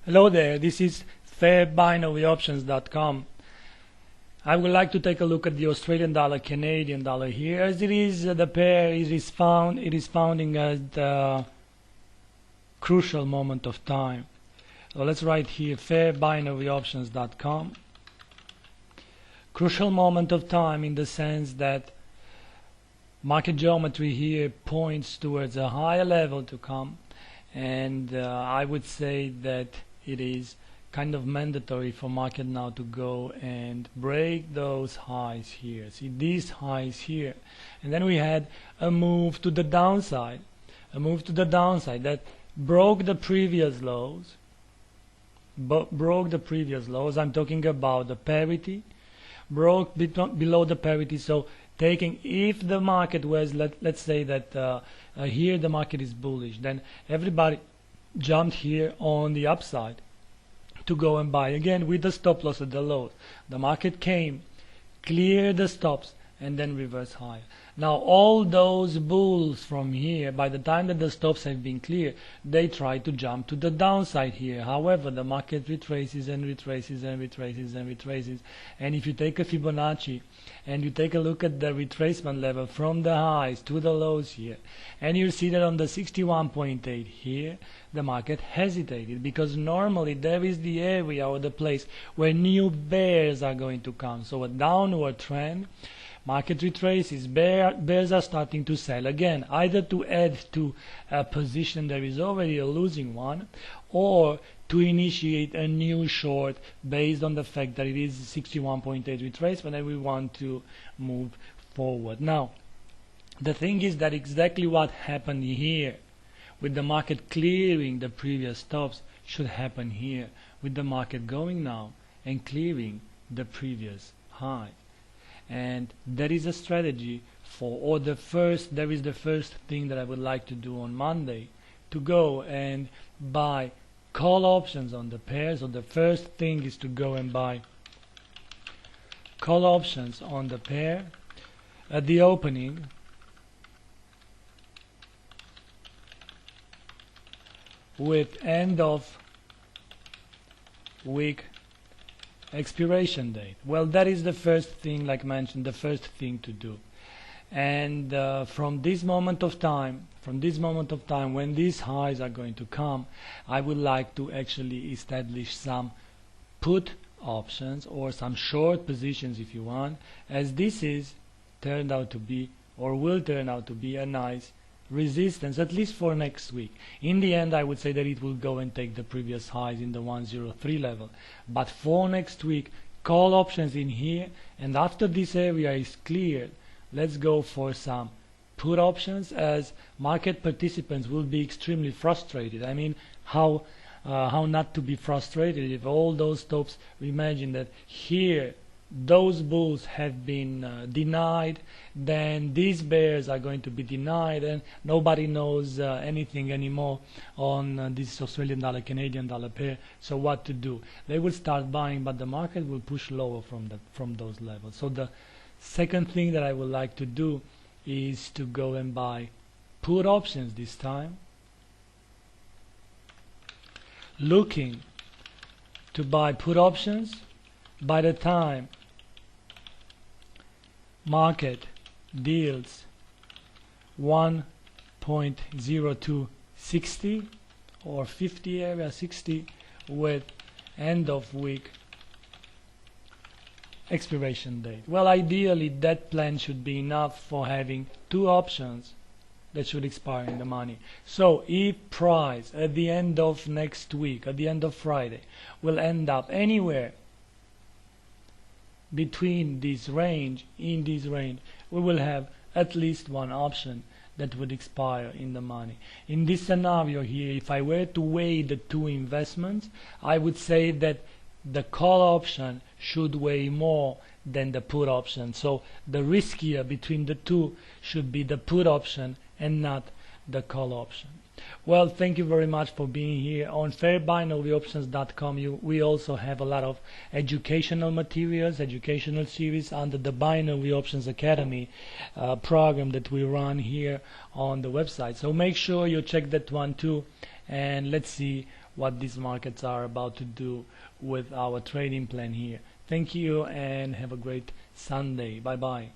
Hello there, this is fairbinaryoptions.com. I would like to take a look at the Australian dollar, Canadian dollar here. As it is, the pair it is founding at the crucial moment of time. So let's write here fairbinaryoptions.com. Crucial moment of time in the sense that market geometry here points towards a higher level to come, and I would say that it is kind of mandatory for market now to go and break those highs here. See these highs here, and then we had a move to the downside, that broke the previous lows. I'm talking about the parity, broke below the parity. So taking, if the market was, let's say that here the market is bullish, then everybody jumped here on the upside to go and buy again with the stop loss at the lows. The market came, cleared the stops, and then reverse higher. Now all those bulls from here, by the time that the stops have been cleared, they try to jump to the downside here. However, the market retraces and retraces and retraces and retraces, and if you take a Fibonacci and you take a look at the retracement level from the highs to the lows here, and you see that on the 61.8 here the market hesitated, because normally there is the area or the place where new bears are going to come. So a downward trend, market retraces, bears are starting to sell again, either to add to a position there is already a losing one, or to initiate a new short based on the fact that it is 61.8 retracement and we want to move forward. Now the thing is that exactly what happened here with the market clearing the previous stops should happen here with the market going now and clearing the previous high. And that is a strategy for, there is the first thing that I would like to do on Monday, to go and buy call options on the pairs. So the first thing is to go and buy call options on the pair at the opening with end of week expiration date. Well, that is the first thing, like mentioned, the first thing to do. And from this moment of time, when these highs are going to come, I would like to actually establish some put options or some short positions if you want, as this is turned out to be, or will turn out to be, a nice resistance, at least for next week. In the end, I would say that it will go and take the previous highs in the 103 level, but for next week, call options in here, and after this area is cleared, let's go for some put options, as market participants will be extremely frustrated. I mean, how not to be frustrated if all those stops, imagine that here those bulls have been denied, then these bears are going to be denied, and nobody knows anything anymore on this Australian dollar Canadian dollar pair. So what to do? They will start buying, but the market will push lower from those levels. So the second thing that I would like to do is to go and buy put options this time, looking to buy put options by the time market deals 1.0260 or 50 area 60 with end of week expiration date. Well, ideally that plan should be enough for having two options that should expire in the money. So if price at the end of next week, at the end of Friday, will end up anywhere between this range, in this range, we will have at least one option that would expire in the money. In this scenario here, if I were to weigh the two investments, I would say that the call option should weigh more than the put option. So the riskier between the two should be the put option and not the call option. Well, thank you very much for being here. On fairbinaryoptions.com we also have a lot of educational materials, educational series under the Binary Options Academy program that we run here on the website. So make sure you check that one too, and let's see what these markets are about to do with our trading plan here. Thank you and have a great Sunday. Bye bye.